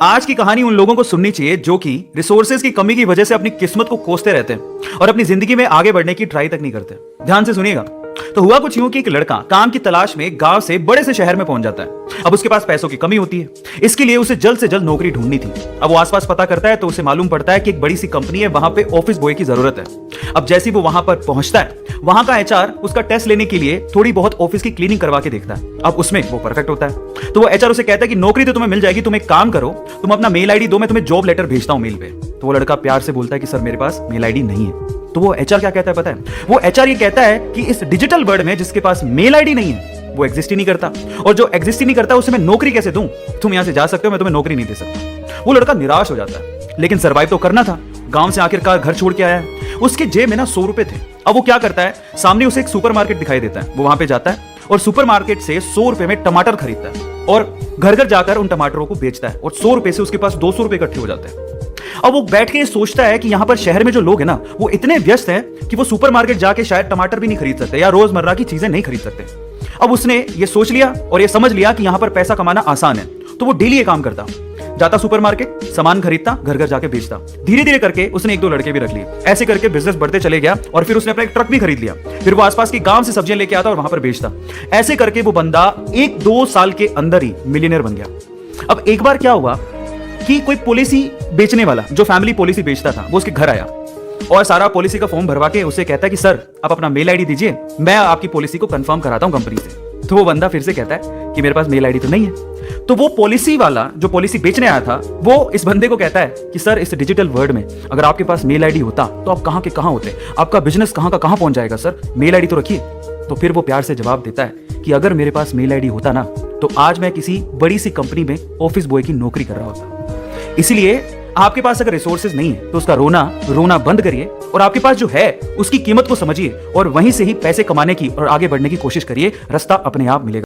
आज की कहानी उन लोगों को सुननी चाहिए जो कि रिसोर्सेज की कमी की वजह से अपनी किस्मत को कोसते रहते हैं और अपनी जिंदगी में आगे बढ़ने की ट्राई तक नहीं करते। ध्यान से सुनिएगा। तो हुआ कुछ यूं कि एक लड़का काम की तलाश में गांव से बड़े से शहर में पहुंच जाता है। अब उसके पास पैसों की कमी होती है, इसके लिए उसे जल्द से जल्द नौकरी ढूंढनी थी। अब वो आसपास पता करता है तो उसे मालूम पड़ता है कि एक बड़ी सी कंपनी है, वहां पे ऑफिस बॉय की जरूरत है। अब जैसे ही वो वहां पर पहुंचता है, वहां का एचआर उसका टेस्ट लेने के लिए थोड़ी बहुत ऑफिस की क्लीनिंग करवा के देखता है। अब उसमें वो परफेक्ट होता है तो वो एचआर उसे कहता है कि नौकरी तो तुम्हें मिल जाएगी, तुम एक काम करो, तुम अपना मेल आईडी दो, मैं तुम्हें जॉब लेटर भेजता हूं मेल पे। तो वो लड़का प्यार से बोलता है कि सर मेरे पास मेल आईडी नहीं है। तो वो एचआर क्या कहता है पता है? वो एचआर ये कहता है कि इस डिजिटल वर्ल्ड में जिसके पास मेल आईडी नहीं है वो एग्जिस्ट ही नहीं करता, और जो एग्जिस्ट ही नहीं करता उसे मैं नौकरी कैसे दूं? तुम यहां से जा सकते हो, मैं तुम्हें नौकरी नहीं दे सकता। वो लड़का निराश हो जाता है, लेकिन सर्वाइव तो करना था। गांव से आखिरकार घर छोड़ के आया है, उसके जेब में ना 100 रुपए थे। अब वो क्या करता है, सामने उसे एक सुपरमार्केट दिखाई देता है, वो वहां पे जाता है और सुपरमार्केट से 100 रुपए में टमाटर खरीदता है और घर घर जाकर उन टमाटरों को बेचता है और 100 रुपए से उसके पास 200 रुपए इकट्ठे हो जाते हैं। अब वो बैठ के सोचता है कि यहां पर शहर में जो लोग हैं ना वो इतने व्यस्त हैं कि वो सुपरमार्केट जाके शायद टमाटर भी नहीं खरीद सकते या रोजमर्रा की चीजें नहीं खरीद सकते। अब उसने ये सोच लिया और ये समझ लिया कि यहां पर पैसा कमाना आसान है, तो वो डेली ये काम करता, जाता सुपरमार्केट, सामान खरीदता, घर घर जाके बेचता। धीरे धीरे करके उसने 1-2 लड़के भी रख लिए। ऐसे करके बिजनेस बढ़ते चले गया और फिर उसने अपना एक ट्रक भी खरीद लिया। फिर वो आसपास के गांव से सब्जियां लेके आता और वहां पर बेचता। ऐसे करके वो बंदा 1-2 साल के अंदर ही मिलियनेयर बन गया। अब एक बार क्या हुआ कि कोई पॉलिसी बेचने वाला जो फैमिली पॉलिसी बेचता था वो उसके घर आया और सारा पॉलिसी का फॉर्म भरवा के उसे कहता है कि सर आप अपना मेल आईडी दीजिए, मैं आपकी पॉलिसी को कंफर्म कराता हूं कंपनी से। तो वो बंदा फिर से कहता है कि मेरे पास मेल आईडी तो नहीं है। तो वो पॉलिसी वाला जो पॉलिसी बेचने आया था वो इस बंदे को कहता है कि सर इस डिजिटल वर्ल्ड में अगर आपके पास मेल आईडी होता तो आप कहां के कहां होते, आपका बिजनेस कहां का कहां पहुंच जाएगा, सर मेल आईडी तो रखिए। तो फिर वो प्यार से जवाब देता है कि अगर मेरे पास मेल आईडी होता ना तो आज मैं किसी बड़ी सी कंपनी में ऑफिस बॉय की नौकरी कर रहा होता। इसलिए आपके पास अगर रिसोर्सेज नहीं है तो उसका रोना बंद करिए और आपके पास जो है उसकी कीमत को समझिए और वहीं से ही पैसे कमाने की और आगे बढ़ने की कोशिश करिए। रास्ता अपने आप मिलेगा।